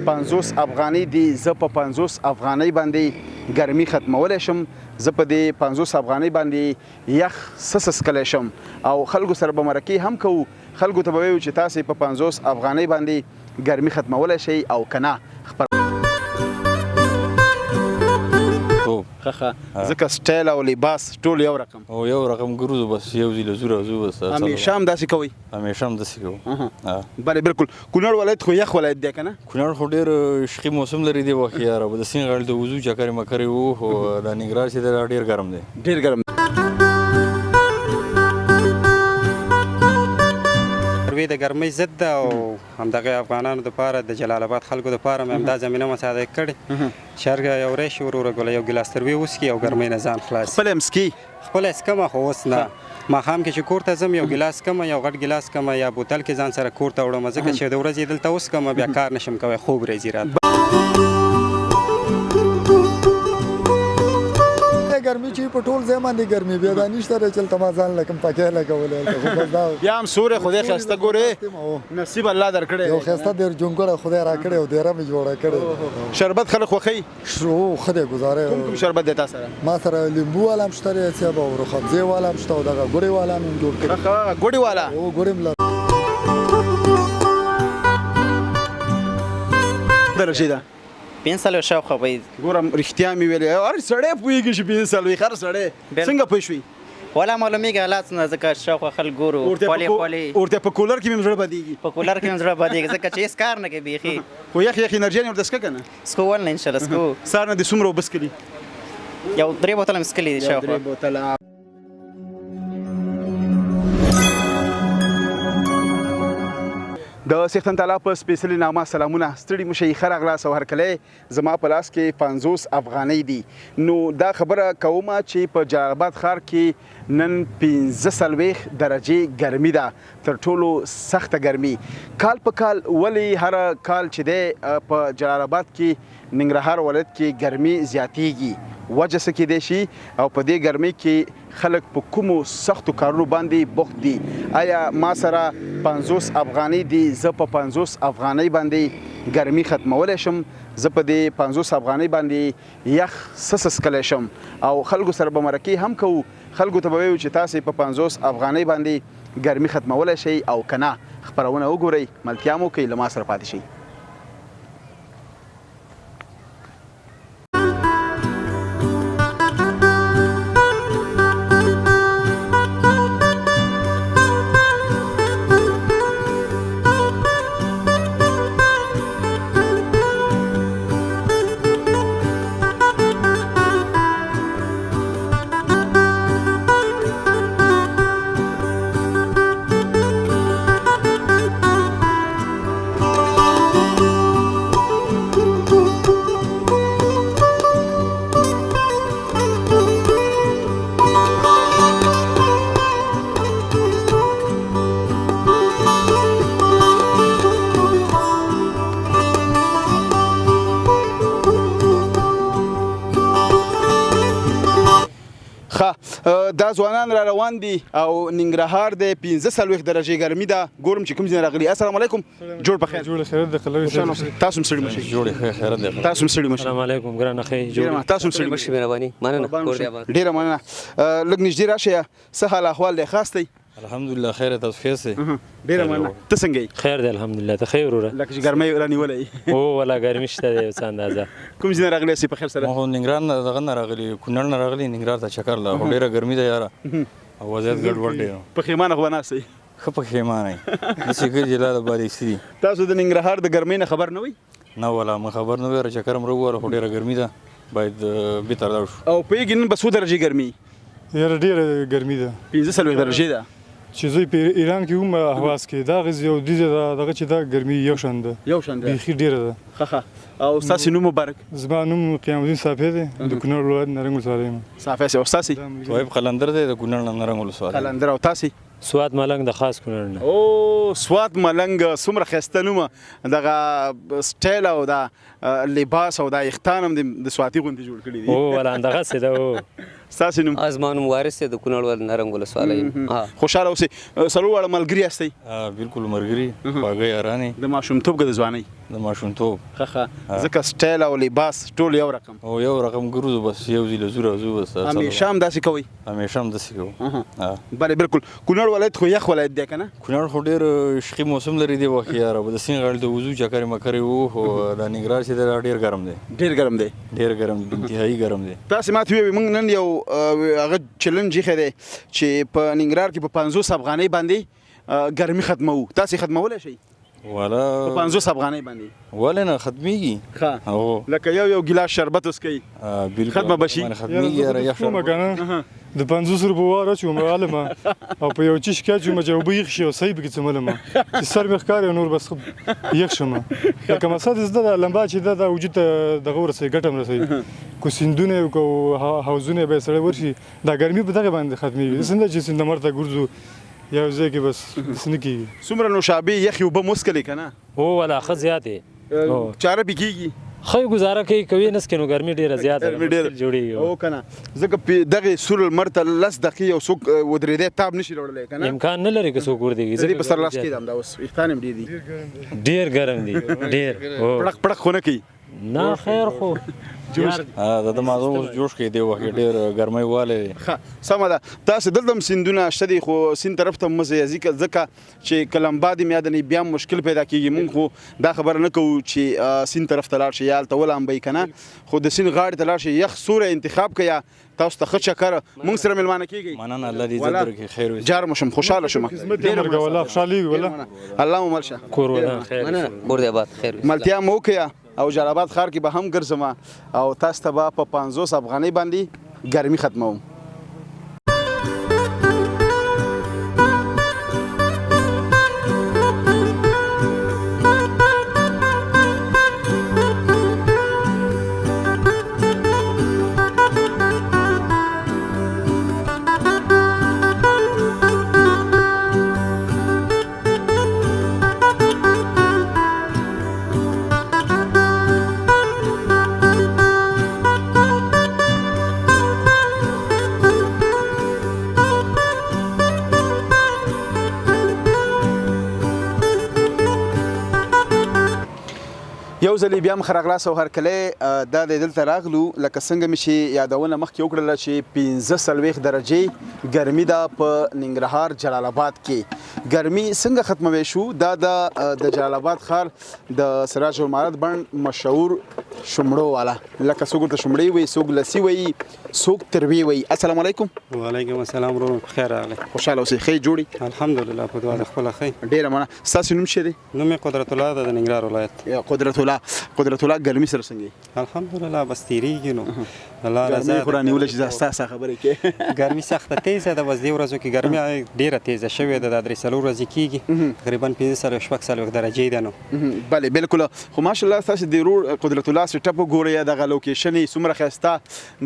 50 افغانۍ دي، زه په 50 افغانۍ باندې ګرمي ختمولی شم. زه په دې 50 افغانۍ باندې یخ څه څښلی شم او خلکو سره به مرکې هم کوو. خلکو ته به وایو چې تاسې په 50 افغانۍ باندې ګرمي ختمولی شئ او که نه ځکه سټایل او لباس ټول یو رقم او یو رقم ګروزو بس یو ځای له زوره ځو بس همیشه هم داسې کوئ؟ همیشه هم داسې کوو. بله بالکل. کونړ ولایت خو یخ ولایت دی که نه؟ کونړ خو ډېر عشقي موسم لري دې وخت کې یاره به د سیند غاړې ته وځو چکرې مکرې وو خو دا ننګرهار چې دی دا ډېر ګرم دی. ډېر ګرم پروی د ګرمۍ ضد ده او همدغه افغانانو دپاره د جلال آباد خلکو دپاره مې همدا زمینه مساعده کړې چې هر یو راشي وروره ګله یو ګیلاس تروی وڅښي او ګرمۍ نه ځان خلاص خپله هم څکي؟ خپله یې څکمه خو اوس نه. ماښام کې چې کور ته ځم یو ګیلاس څکمه یو غټ ګیلاس څکمه یا بوتل کې ځان سره کور ته وړم ځکه چې د ورځې دلته وڅکمه بیا کار نشم کوی خوب راځي راته. ګرمي چې په ټول ځای باندې ګرمي بیا دا نشته دی چې هلته ما ځان لکم پکې لګولی بیا هم سوری خدای ښایسته ګورې نصیب الله درکړی یو ښایسته ډېر جونګړه خدای راکړې او ډېره مې جوړه کړې. شربت خلک خوښوي؟ ښه دی ګزاره. کوم شربت دی تا سره؟ ما سره لیمبو والا هم شته دی صاحب او رخابزې والا هم شته او دغه ګوړې والا هم جوړ کړي. ګوړې والا؟ او ګوړې هم لرو. درجې ده 45 شاوخوا به ګورم رښتیا مې ویلې هر سړی پوهېږي چې 45 هر سړی څنګه پوه شوي؟ ولا معلومیږي حالات نه ځکه شاوخوا خلک ګورو خولې ورته په کولر کې مې زړه بدېږي. په کولر کې مې زړه بدېږي ځکه چې هېڅ کار نه کوي بیخي خو یخ انرژي ورته څښه که نه؟ څکول نه انشاءالله څکو. سهار نه دې څومره اوبه څښلي؟ یو 3 بوتله مې څښلي دي شاوخوا. 3 بوتله. د څښتن تعالی په سپېڅلي نامه سلامونه. ستړي مه شئ، ښه راغلاست او هرکلی زما په لاس کې 50 افغانۍ دي. نو دا خبره کومه چې په جلال آباد ښار کې نن 45 درجې ګرمي ده، تر ټولو سخته ګرمي. کال په کال ولې هر کال چې دی په جلال آباد کې ننګرهار ولایت کې ګرمي زیاتیږي؟ وجه څه کیدی شي او په دې ګرمۍ کې خلک په کومو سختو کارونو باندې بوخت دي؟ آیا ما سره 50 افغانۍ دي، زه په 50 افغانۍ باندې ګرمي ختمولی شم؟ زه په دې 50 افغانۍ باندې یخ څه څښلی شم او خلکو سره به مرکې هم کوو. خلکو ته به وایو چې تاسې په 50 افغانۍ باندې ګرمي ختمولی شئ او که نه. خپرونه وګورئ، ملتیا مو کوئ، له ما سره پاتې شئ. دا ځوانان را روان دي او ننګرهار د 45 درجې ګرمي ده. ګورم چې کوم ځای راغلي. السلام علیکم. جوړ په خیر. جوړ خیر د قلوي تاسو هم ستړي مشئ. جوړ خیر دی. تاسو هم ستړي مشئ. السلام علیکم ګرانه خیر جوړ. تاسو هم ستړي مشئ. مهرباني مننه. ډیره مننه. لږ نږدې راشئ. څه حال احوال دی؟ خاص دی؟ الحمدلله خیر تاسو ښه یاستئ؟ ډیره مننه. ته څنګه یې؟ خیر دی الحمدلله. ته ښه وروره؟ لکه چې ګرمۍ رانیولی او ولا ګرمي شته دی څه اندازه. کوم ځای راغلی یاستئ په خیر سره؟ ما خو ننګرهار نه دغه نه راغلي، کونړ نه راغلي ننګرهار ته چکر له. خو ډېره ګرمي ده یاره او وضعیت ګډوډ دی. پښیمانه خو به ناست یئ؟ ښه پښیمانه یې. داسې ګرځي جلال آباد ایستي دي. تاسو د ننګرهار د ګرمۍ نه خبر نه وئ؟ نه والله ما خبر نه وی. چکر هم راووره خو ډېره ګرمي ده، باید بېرته لاړ شو. او پوهېږي نن به څو درجې ګرمي؟ یاره ډېره ګرمي ده. 45 درجې ده. چې زه په ایران کې هم احواز کې دا غز یو دغه چې دا ګرمي یو شان ده. یو شان ده. بیخي ډېره ده. ښه او ستاسې نوم مبارک؟ زما نوم قیام الدین صافی دی، د کونړ ولایت نرنګ ولسوالۍ یم. صافی صاحب. ستاسې؟ طیب قلندر دی، د کونړ نه نرنګ ولسوالۍ. قلندر. او تاسې؟ سوات ملنګ د خاص کونړ نه. او سوات ملنګ. څومره ښایسته نومه. دغه سټایل او دا لباس او دا یختان هم د سواتي غوندې جوړ کړي دي. او ولا همدغسې ده. ستاسو نوم ازمان وارث د کونړ ول نرنګ ولسوالۍ ها خوشاله اوسئ څلور واړه ملګري یاستئ بالکل مرګري خواږه یارانې د ماشومتوب که د ځوانۍ د ماشومتوب ښه ځکه سټایل او لباس ټول یو رقم او یو رقم ګرځو بس یو ځای له زوره ځو بس همیشه هم داسې کوئ همیشه هم داسې کوو بله بالکل کونړ ولایت خو یخ ولایت دی که نه کونړ خو ډېر شخي موسم لري دی وخت یاره د سیند غاړې د وضو چکرې مکرې وو خو د ننګرهار چې دی ډېر ګرم دی ډېر ګرم دی ډېر ګرم دی انتهایي ګرم دی تاسې ماته ووایئ موږ نن یو هغه چلنج ایښی دی چې په ننګرهار کې په 50 افغانۍ باندې ګرمي ختموو تاسې ختمولی شئ والا په 50 افغانۍ باندې ولې نه ختمېږي ښه لکه یو ګیلاس شربت وڅکئ ختمه به شي ختمېږي یاره یخ شربت د 50 روپو وار اچوم عالمه او په یو چیش کې اچوم چې اوبه یخ شي او صحیح پکې څملم چې سر مې ښکاري نور بس یخ شم لکه مقصد زده د لمبا چې د وجود ته دغه ورسوي ګټه م رسوي کو سیندونه کو حوضونه به سړی ورشي دا ګرمي په دغه باندې ختمېږي څنګه چې سیند مرته ګرځو یو ځای کې بس داسې نه کېږي څومره نوشابې یخې اوبه مو څښلې که نه هو ولا ښه زیاتې چاره پې کېږي ښه ګزاره کوي نه سکې نو ګرمي ډېره زیاته جوړېږي او که نه ځکه دغې سور لمر ته 10 دقیقې یو څوک ودرېدی تاب نشي راوړلی که نه امکان نه لري که څوک ورتېږي زه دې په سر لاس کې همدا اوس ویښتان هم ډېر دي ډېر ګرم دي ډېر پړق پړق خو نه کوي نه خیر خو د مازو جوش کې دی وخت ډېر ګرمۍ والی دی ښه سمه ده تاسې دلته هم سیندونه شته دي خو سیند طرف ته مه ځئ ځکه چې که لمبا دې یا دنې بیا مشکل پیدا کېږي مونږ خو دا خبره نه کوو چې سیند طرف ته لاړ شئ یا هلته ولامبئ که نه خو د سیند غاړې ته لاړ شئ یخ سوری انتخاب که یا تاسو ته ښه چکر مونږ سره مېلمانه کېږئ مننه الله دې عزت درکړي خیر وي جار مو شم خوشحاله شم والله خوشحالېږي والله الله مو مل شه کور ودان خیر کور دې آباد خیر ملتیا مو وکړه او جلالاباد ښار کې به هم ګرځم او تاسو ته به په 50 افغانۍ باندې ګرمي ختموم یو ځلې بیا هم ښه راغلاست او هرکلی دا دی دلته راغلو لکه څنګه مې چې یادونه مخکې وکړله چې 45 درجې ګرمي ده په ننګرهار جلال آباد کې ګرمي څنګه ختموی شو دا د جلال آباد ښار د سراج المعارض بڼ مشهور شمړو والا لکه څوک ورته شمړې وایي څوک لسي وایي څوک تروی وایي السلام علیکم وعلیکم السلام ورونو په خیر راغلی خوشحاله اوسئ ښه جوړې الحمدلله په دعا د خپله ښه ډېره مننه ستاسو نوم څه دی نوم یې قدرت الله ده د ننګرهار ولایت قدرت الله ګرمي سره څنګه الحمدلله بس تېرېږي نو الله ګرمي خو رانیوله چې زه ستا خبرې کې ګرمي سخته تیزه ده بس دې ورځو کې ګرمي ډېره تیزه شوې ده دا 3 ورځې کېږي تقریبا 15 درجې ده نو بله بالکل خو ماشاءالله تاسو د رور قدرت الله سټپ وګورئ دغه لوکیشن یې څومره ښایسته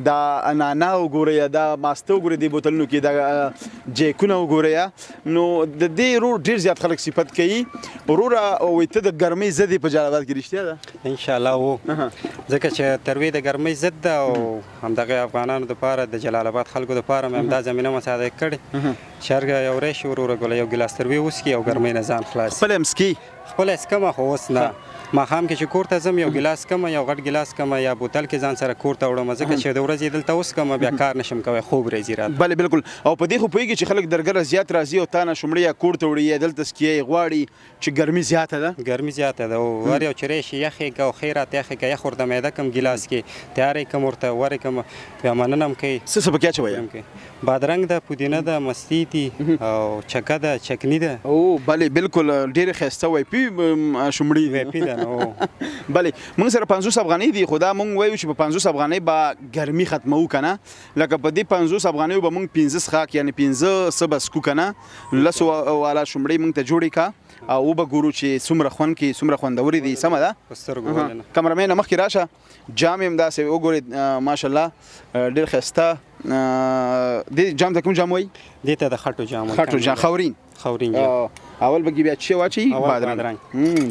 دا انانا وګورئ دا ماسته وګورئ دې بوتلونو کې دا جیکونه وګورئ نو د دې رور ډېر زیات خلک صفت کوي وروره وایي ته د ګرمۍ ضد یې په جلال آباد کې رښتیا ده انشاءالله و ځکه چې تروی د ګرمۍ ضد ده او همدغه افغانانو دپاره د جلال آباد خلکو دپاره مې همدا زمینه مساعده کړې چې یو راشي وروره ګوله یو ګیلاس تروی وڅکي او ګرمۍ نه ځان خلاص خپله هم څکي خپله څکمه خو اوس نه ماښام کې چې کور ته ځم یو ګیلاس کمه یو غټ ګیلاس کمه یا بوتل کې ځان سره کور ته وړم ځکه چې د ورځې دلته اوس کمه بیا کار نشم کوی خوب راځي راته بله بالکل او په دې خو پوهېږي چې خلک درګره زیات راځي او تا نه شمړې یا کور ته وړي یا دلته سکي غواړي چې ګرمي زیاته ده ګرمي زیاته ده او ور یو چې راشي یخې که او ښې راته یخې که یخ ورته میده کم ګیلاس کې تیاری کم ورته ورې کم بیا مننه هم کوي څه څه پکې اچوئ بادرنګ ده پودینه ده مستي دي او چکه ده چکني ده او بله بالکل ډېرې ښایسته وایپي شمړې وایپي ده نو بله موږ سره 50 افغانۍ دي خو دا موږ وایو چې په 50 افغانۍ به ګرمي ختموو که نه لکه په دې 50 افغانیو به موږ 15 څښاک یعنې 15 څه به څکو که نه 10 والا شمړې موږ ته جوړې که او وبه ګورو چې څومره خوند کوي څومره خوندورې دي سمه ده په سترګو ولې نه کمرمین مخکې راشه جام یې همداسې وګورئ ماشاءالله ډېر ښایسته دې جام ته کوم جام وایي دې ته د خټو جام خټو جام خاورین اول بګي بیا چې واچي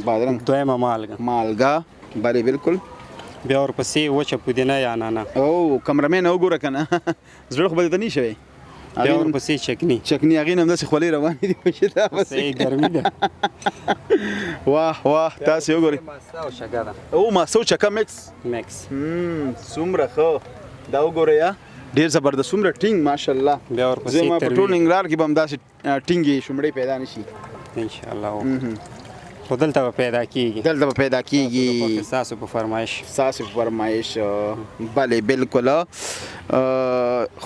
بادرنګ دویمه مالګه بله بالکل بیا ورپسې وچه پودینه یا نعناع، او کمرمین وګوره کنه زړه خو به دې ته نه شوی. بیا ورپسې چکني چکني هغې نه همداسې خولې روانې دي چې دا صحیح ګرمي ده. واه واه تاسې وګورئ ماسه او شګه ده او ماسه او چکه مکس میکس. څومره ښه دا وګورئ یا ډېر زبردست څومره ټینګ ماشاءالله. بیا ورپسې زما په ټول تروي ننګرهار کې به همداسې ټینګې شومړې پیدا نه شي انشاءالله. خو دلته به پیدا کېږي، دلته به پیدا کېږي ستاسو په فرمایش. ستاسو په فرمایش بله بالکل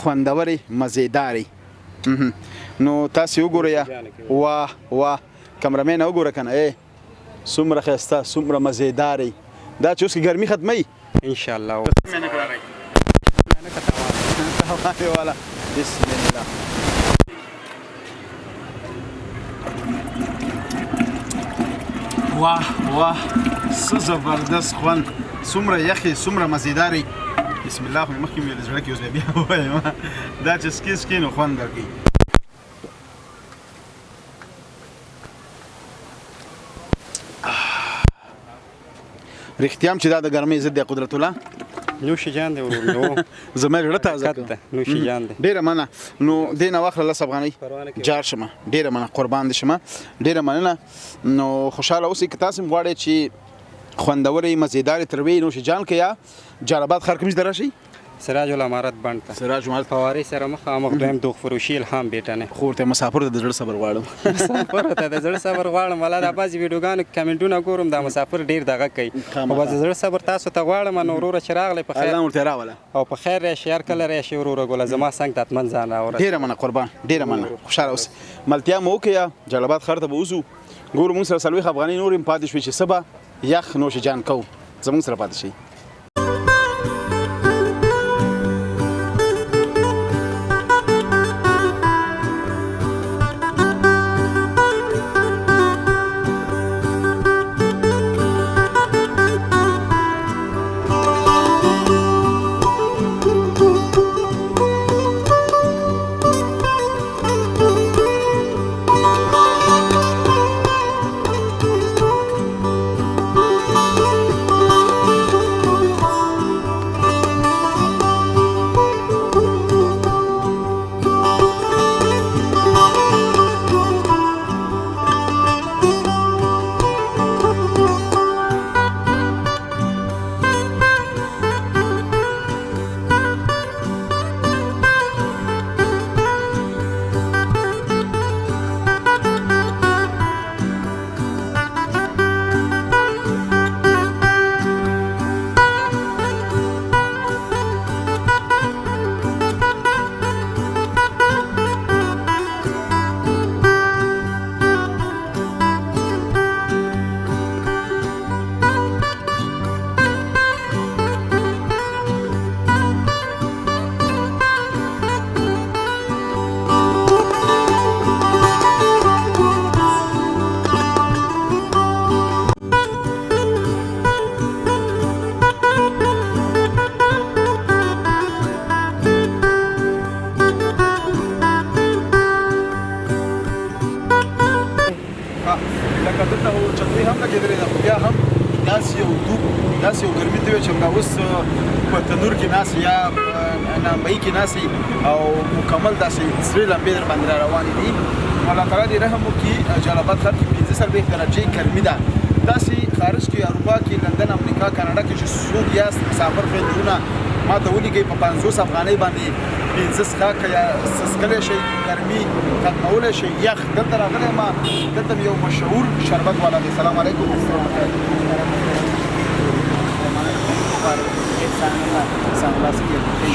خوندورې مزېدارې. نو تاسې وګورئ یا واه واه کمرمین وګوره که نه څومره ښایسته څومره مزېدارې. دا چې اوس کې ګرمي ختموي انشاءالله. والا بسم الله. واه واه څه زبردست خوند څومره یخې څومره مزېدارې. بسم الله خو مې مخکې مې زړه کې اوس بیا ووایم دا چې سکې نو خوند درکوي. رښتیا هم چې دا د ګرمۍ ضد دی قدرت الله. نوش جان دی ورور نو زما زړه تازه کړه. نوش جان دی. ډېره مننه. نو دې نه واخله 10 افغانۍ جار شمه. ډېره مننه قربان دې شمه. ډېره مننه. نو خوشحاله اوسئ که تاسو هم غواړئ چې خوندورې مزېدارې تروې نوش جان کې یا جلالآباد ښار کوم ځای ته راشئ؟ سراج الامارات بڼ ته سراج الامارات فوارې سره مخامخ دویم دوغ فروشي الهام بیټنه. خو ورته مسافر ته د زړه صبر غواړم. مسافر ته د زړه صبر غواړم. ولا دا بعضې ویډیوګانو کې کمنټونه ګورم دا مسافر ډېر دغه کوي. خو بس د زړه صبر تاسو ته غواړم نو وروره چې راغلی په خیر الله ورته راوله او په خیر راشي هر کله راشي وروره ګله زما څنګ ته حتمن ځان راورسوي. ډېره مننه قربان ډېره مننه. خوشحاله اوسئ. ملتیا مو وکړئ یا جلالآباد ښار ته به وځو ګورو موږ سره 40 افغانۍ نور هم پاتې شوي چې څه به یخ نوش جان کوو زموږ سره پاتې شئ. داسې یو ګرمي ته وي چې همدا اوس په تنور کې ناست یا نانبایي کې ناست او مکمل داسې سرې لمبې در باندې را روانې دي. الله تعالی دې رحم وکړي. جلالآباد ښار کې 45 درجې ګرمي ده. داسې خارج کې اروپا کې لندن امریکا کاناډا کې چې څوک یاست مسافر خویندرونه ما ته ولیکئ په 50 افغانۍ باندې 15 څښاک یا څښلی شئ ګرمي ختمولی شئ یخ. دلته راغلی یم دلته یو مشهور شربت والا دی. سلام علیکم.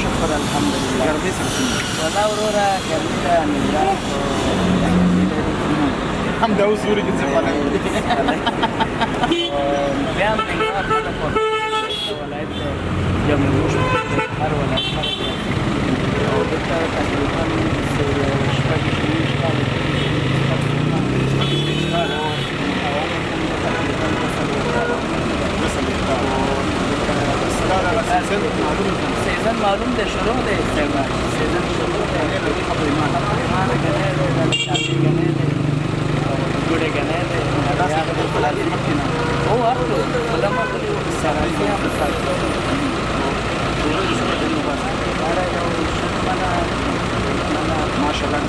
شکر الحمدلله. ګرمي ولا وروره ګرمي ده ننګرهار همدا اوس ورې کې څه خواله بیا هم ننګرهار خلک ولایت یو ملوش هر ولایت خلک او دلته تقریبا شپږ سیزن معلوم ده شروع ده استعمال سیزن شروع ده گنه ده گنه ده گوڑه گنه ده هو اخذه ولما اخذه السنه ما شاء الله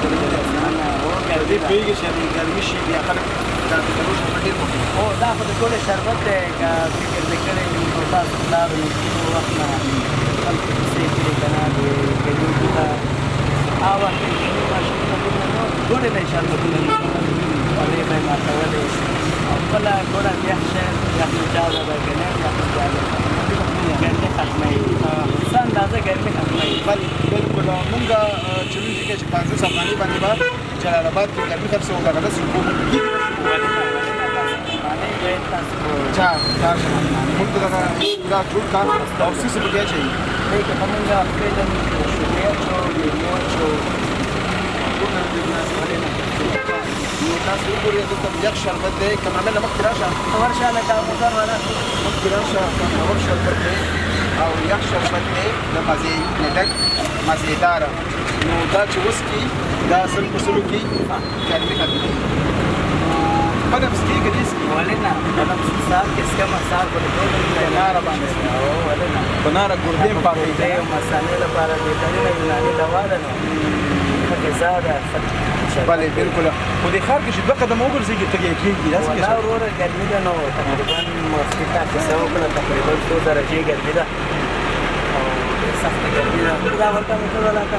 دې پیږي چې ګرمي شي بیا خلک دا د روز په ډیر وخت او دا خو د ټول شربت دی که فکر وکړئ نو تاسو پلار نو کینو وخت نه خلکو کیسې کړې که نه د ګلونو هغه وخت کې ماشینونه نو ډوډۍ به یې شربتونه هغې به یې ماتولې او خپله ګوره یخ شی یخ مجازه ده که نه یخ مجازه ګرمي ختموي څه اندازه ګرمي ختموي بالکل مونږ چلونج کې چې 500 افغانۍ باندې به جلال آباد کې ګرمي خرڅو دغه 10 روپو کېږي چار مونږ دغه دا ټول کار او څه به بیا چي که مونږ فعلا شوګر چو لیمو چو نو تاسو وګورئ دلته یخ شربت دی کمرمن مخکې راشه ورشه لکه موټر والا مخکې راشه کمرور شربت دی او یخ شربت دی د مزې نه ډک مزېداره نو دا چې وڅکي دا سل په سلو کې ګرمي ختموي په نفس کې ګریس کې ولې نه نفس سات کې سکه سات ولې ناره باندې ولې نه بناره ګردې پاتې دی او مسالې لپاره د دې یوناني دوا ده نو پکې زاده بله بالکل خو دې ښار کې چې دوه قدمه وګرځېږي تږی کېږي داسې ولا وروره ګرمي ده نو تقریبا ماسکې ته کیسه وکړه تقریبا 2 درجې ګرمي ده او ډېر سخته ګرمي ده دا ورته موټر والا ته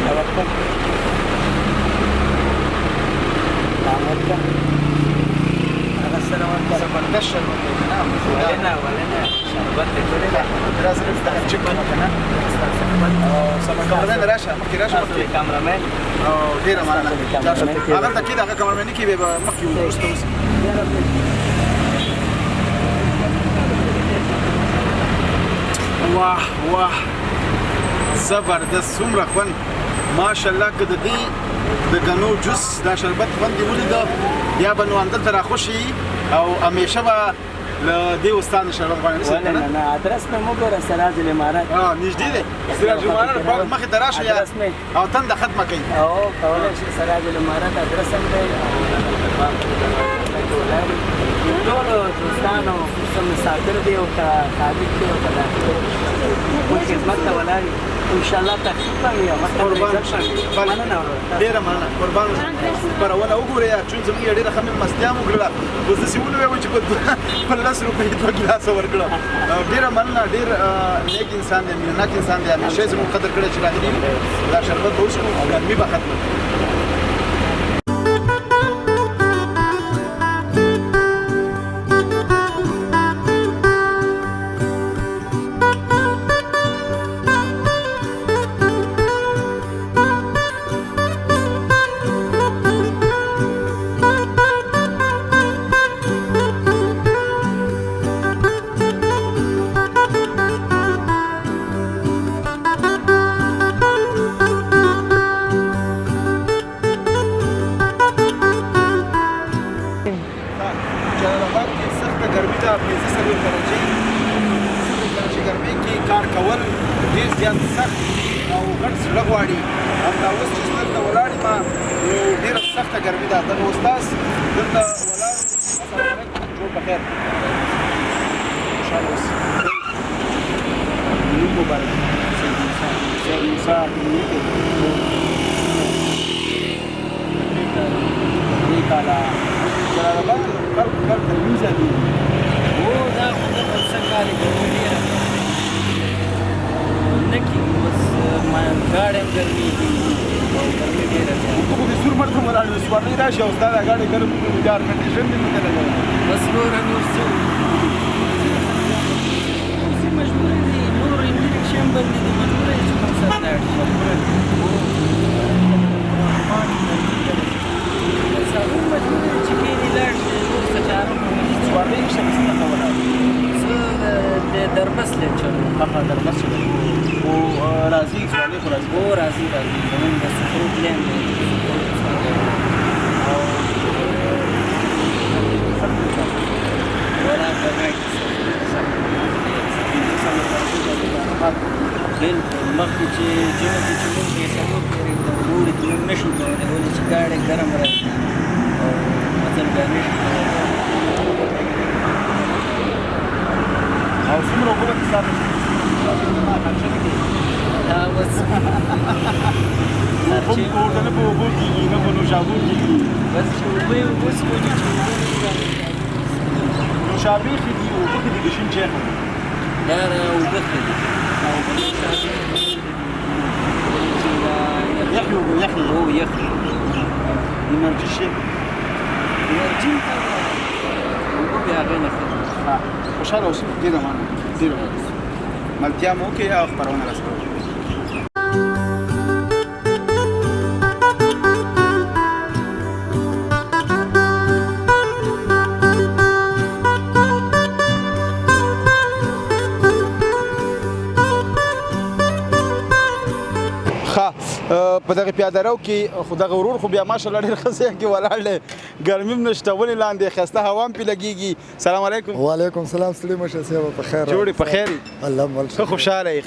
دا ورته دا ورته هغه سره ورته زبردست شربت دی که نه ولې نه شربت دې کړی ده راځه دلته چک کړه که نه کامرمن راشه مخکې راشه تاسو کامرمن او ډېره مننه هغلته کې دغه کامرمني کې به مخکې وروسته اوسي واه واه زبردست څومره خوند ماشاءالله که د دې د ګنو جوس دا شربت خوند یې ولیده بیا به نو همدلته راخوشي او همیشه به له دې استاد شربت غواړي ولې نه ادرس مې مو ګوره سراج الامارات نږدې دی سراج الامارات مخې ته راشه یا او تنده ختمه کوي او کولی شي سراج الامارات ادرس هم دی ټولو دوستانو کوم مسافر دی او که خارج دی او که داخل موږ خدمت ته ولاړ یو انشاءالله تخفیف به وي مننه ډېره مننه قربان خپرونه وګورئ چون زموږ ډېره ښه مېلمستیا مو وکړله اوس داسې ونوویل چې په 10 روپۍ 2 ګیلاسه ورکړه ډېره مننه ډېر نیک انسان دی مینهناک انسان دی همیشه یې زموږ قدر کړی چې راغلي دا شربت به وڅښو ګرمي به ختمه کار کول ډېر زیات سخت او ګډ زړه غواړي همدا اوس چې دلته ولاړ یم نو ډېره سخته ګرمي ده دغه استاذ دلته ولاړ السلام علیکم جوړ بخیر خوشحاله اوسئ نوم مبارک سید موسی درې کاله جلال آباد کې خلک ګرمي زیاتې او دا خو دلته څه کار کوي نکی بس ما گاڑی هم گرمی دی او گرمی ډیره ده ته خو د سور مرته ولاړ یې سوارلۍ راشي او ستا دا ګاډۍ ګرم یار کنډیشن دې نه لګوي بس نور څه اوسې مجبورې دي نور انډیکشن باندې دي مجبورې چې کوم څه لاړ شي مجبورې چې کېني لاړ شي نور څه چاره سوارلۍ نشته که څنګه ولاړ زه د دربس لی چلو هغه دربس چلوي خو راځي سوارلۍ خو راځي او راځي زمونږ د سفرو پلان دی او ولا بغاټ بالکل مخکې چې جمعه کې چې موږ یې څلور پورې د اوړي کې موږ نشو کولی ولې چې ګاډی ګرم راځي او مزل ګرمي شي او څومره اوبه به حساب شي دا اوس اوبه مو ورته نه په اوبو کېږي نه په نوشابو کېږي بس چې اوبه یې اوس کوي چې اوبه نوشابې ښې دي اوبه ښې دي که شین چای ښه دی دا اوبه ښه دي یخې اوبه یخې هو یخې انرژي شي انرژي ته اوبه بیا هغې نه ښه دي خوشحاله اوسئ ډېره مننه ډېره ملتیا مو وکړئ او خپرونه راسره وکړئ په دغه پیاده رو کې خو دغه ورور خو بیا ماشاءالله ډېر ښه ځای کې ولاړ دی ګرمي هم نشته ونې لاندې ښایسته هوا هم پرې لګېږي سلام علیکم وعلیکم سلام ستړي مشه صاحب په خیر جوړې په خیر الله مل ښه خوشحاله یې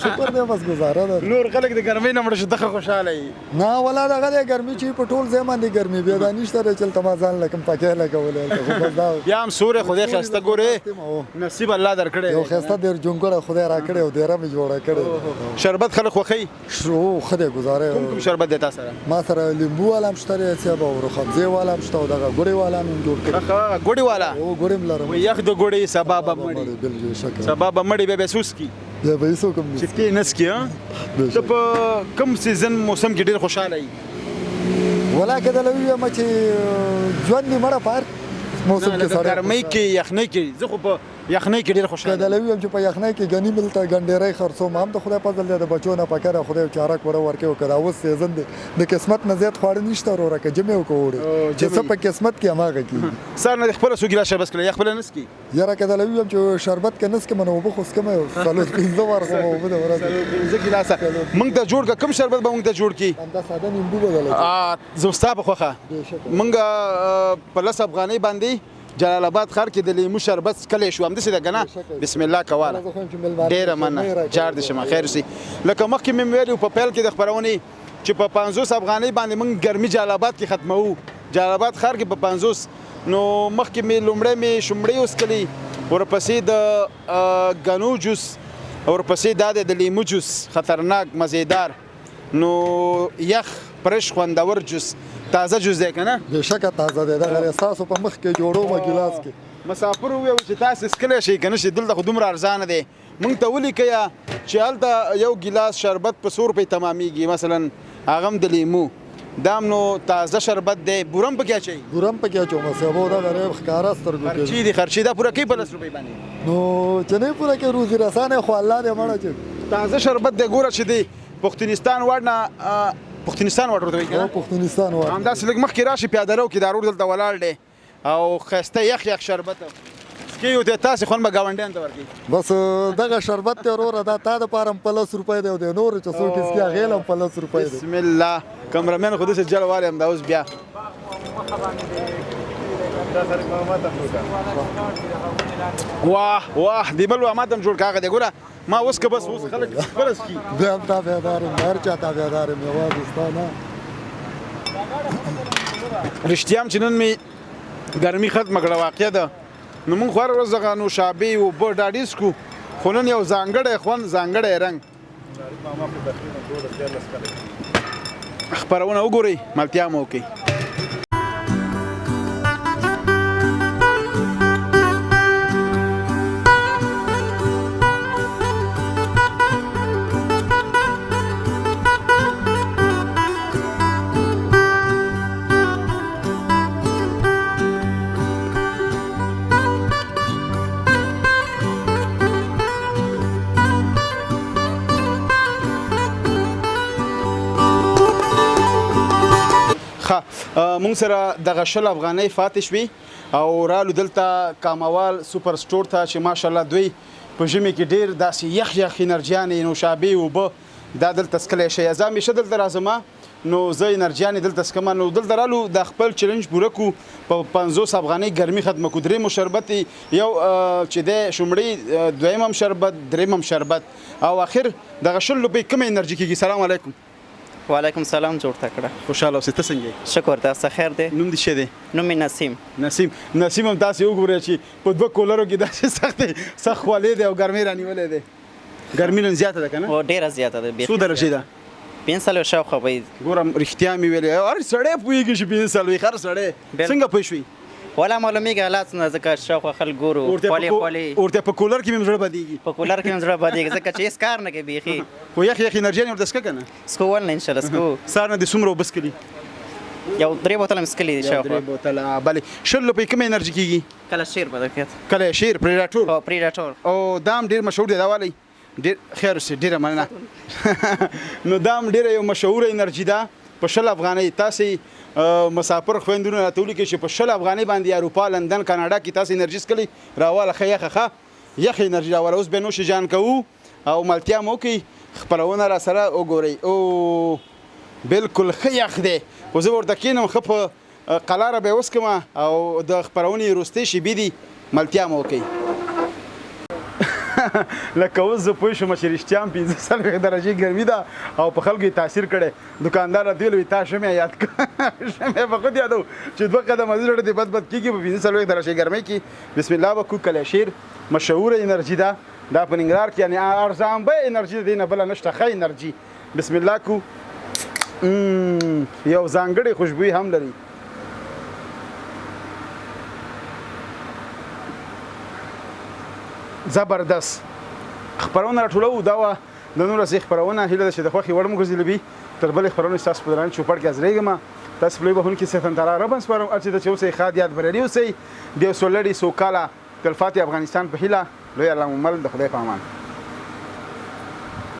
شکر دی بس گزاره ده نور خلک د ګرمۍ نه مړه شو ته ښه خوشحاله یې نه ولا دغه دی ګرمي چې په ټول ځای باندې ګرمي بیا دا نشته دی چلته ما ځان لکم پکې لګولی خو بس دا بیا هم سوری خدای ښایسته ګورې نصیب الله درکړی یو ښایسته ډېر جونګړه خدای راکړی او ډېره مې جوړه کړې شربت خلک خوښوي شو ښه دی ګزاره کوم شربت دی تا سره ما سره لیمبو والا هم شته دی صاحب او رخابزې والا هم شته او دغه ګوړې والا هم جوړ کړي ګوړې والا او ګوړې هم لرم یخ د ګوړې سبا به مړي بالکل شکر سبا به مړي بیا به سوسکي بیا به هېڅوک هم چې کې نسکي ته په کوم سیزن موسم کې ډېر خوشحاله یې ولا که دله ووایم چې ژوند دې مړه په هر موسم کې سړی ګرمۍ کې یخنۍ کې زه خو په یخنۍ کې ډېر که خوشحاله دله ووایم چې په یخنۍ کې ګني ملته ګنډېری خرڅوم هم د خدای فضل دی د بچو نه پکه ده خدای چارک وړه ورکوي او که دا اوس سیزن دی د قسمت نه زیات خواړه نشته وروره که جمع یې وکړو چې څه په قسمت کې هماغه کېږي سر نه دې خپله څو ګیلاس شربت کړی یا خپله نسکي یاره که دله ووایم چې شربت که نه څکم نو اوبه خو څکم یو څلور پنځه واره خو به اوبه د ورځې پنځه ګیلاسه موږ ته جوړ کړه کوم شربت به موږ ته جوړ کړي همدا ساده نیمبو به دله زه ستا په خوښه موږ په 10 افغانۍ باندې جلال آباد ښار کې د لیمو شربت څکلی شو همداسې ده که نه بسم الله کوله ډېره مننه جار دې شمه خیر اوسي لکه مخکې مې ویلي په پیل کې د خپرونې چې په 50 افغانۍ باندې موږ ګرمي جلال آباد کې ختموو جلال آباد ښار کې په 50 نو مخکې مې لومړی مې شومړې وڅکلي ورپسې د ګنو جوس ورپسې دا دی د لیمو جوس خطرناک مزیدار نو یخ فرش خوندور جوس تازه جوس دی که نه بېشکه تازه دی دغه ستاسو په مخ کې جوړومه ګیلاس کې مسافر وویل چې تاسو څکلی شئ که نه شئ دلته خو دومره ارزانه دی موږ ته ولیکئ چې هلته یو ګیلاس شربت په 100 روپۍ تمامیږي مثلا هغه هم د لیمو دا هم نو تازه شربت دی بوره هم پکې اچوئ بوره هم پکې اچوم صاحب او دغه ری ښکاره سترګو کې خرچې دي خرچې دا پوره کوي په 10 روپۍ باندې نو چې نه پوره کې روزي رسانه خو الله دې مړه چې تازه شربت دی ګوره چې دی پښتونستان واړ نه پښتونستان واړ ورته وایي که نه پښتونستان واړ همداسې لږ مخکې راشي پیاده رو کې دا روډ دلته ولاړ دی او ښایسته یخ یخ شربت څکې یو دی تاسې خوند به ګاونډیانو ته ورکوي بس دغه شربت دی وروره دا تا دپاره هم په 10 روپۍ دی او د نورو چې څوک یې څکي هغې له هم په 10 روپۍ دی بسم الله کمرمین خو داسې جل والی هم دا اوس بیا واه واه دی بل ماته هم جوړ کړه هغه دی ګوره ما اوس که بس اوس خلک خپله څکي بیا هم تابعدار یم هر چا تابعدار یم یوازې ستا نه رښتیا هم چې نن مې ګرمي ختمه کړه واقع ده نو موږ خو هره ورځ دغه نوشابې اوبه ډاډي څکو خو نن یو ځانګړی خوند ځانګړی رنګ خپرونه وګورئ ملتیا مو وکړئ مونږ سره دغه 10 افغانۍ فاتح شوي او رالو دلته کاموال سوپر سټور ته چې ماشاءالله دوی په ژمي کې ډېر داسې یخ یخ انرجیانې نوشابې اوبه دا دلته څکلی شی زه همیشه دلته راځم نو زه انرجیانې دلته څکم نو دلته رالو د خپل چلنج پوره کړو په 50 افغانۍ ګرمي ختمه کړو درېیمو شربت یو چې دی شومړی دویم هم شربت درېیم هم شربت او اخر دغه 10 روپۍ کومه انرژي کېږي سلام علیکم وعلیکم سلام جوړ تکړه خوشاله اوسې ته څنګه شکر تاسو خیر دی نوم دې شه دی نوم مې نسیم هم تاسو وګورئ چې په دوه کولرو کې داسې سخت خولې دی او ګرمي رانیولې دی ګرمي نن زیاته ده که نه او ډېره زیاته ده څو درجې ده 500 شاوخوا به ګورم رښتیا مې ویلې هر سړی پوهېږي چې 500 هر سړی څنګه پوه شوي ولا معلومیږي حالات نه ځکه شاوخوا خلک ګورو ورته په کولر کې مې زړه بدېږي په کولر کې مې زړه بدېږي ځکه چې هېڅ کار نه کوي بیخي خو یخ انرژي نه ورته څښه که نه سکول نه انشاءالله سکو سهار نه دې څومره اوبه څښلي یو 3 بوتله مې څښلي دي شاوخوا 3 بوتله بلې 100 روپۍ کومه انرژي کېږي کله شیر به درکړي کله شیر پریډاټور او پریډاټور او دام ډېر مشهور دی دا والی ډېر خیر اوسې ډېره مننه نو دام ډېره یو مشهوره انرژي ده په 100 افغانۍ تاسې مسافر خویندونه راته ولیکئ چې په 100 افغانۍ باندې اروپا لندن کاناډا کې تاسو انرژي څښلی راواله ښه یخه انرژي راواله اوس بیا نوش جان کوو او ملتیا مو کوي خپرونه را سره وګورئ او بالکل ښه یخ دی خو زه ورته کښېنم ښه په قلاره به یې وڅښم او د خپرونې وروستۍ شېبې دي ملتیا مو کوي لکه اوس زه پوه شوم چې رښتیا هم 45 درجې ګرمي ده او په خلکو یې تاثیر کړی دوکاندار راته ویل تا شمع یاد کړه شمع به خود یادو چې 2 قدمه زړه دې بد کېږي په 45 درجې ګرمۍ کې بسم الله وکړو کلشیر مشهوره انرژي ده دا په ننګرهار کې یعنې ارزان بیه انرژي ده دې نه بله نشته ښه انرژي بسم الله کو یو ځانګړې خوشبويي هم لري زبردست خبرونه راټولو دا وه د نولسې خبرونه هیله ده چې د خوښې وړ مو ګرځېدلې وي تر بلې خبرونې ستاسو په درانه چوپړ کې حاضرېږم تاسو په لوی بخښونکي صحتن تعالی ربن سپارم هر چې د چې اوسئ ښاد یاد بریالي اوسئ د یو سولړي سوکاله تلفاتې افغانستان په هیله لوی الله مو مل د خدای په امان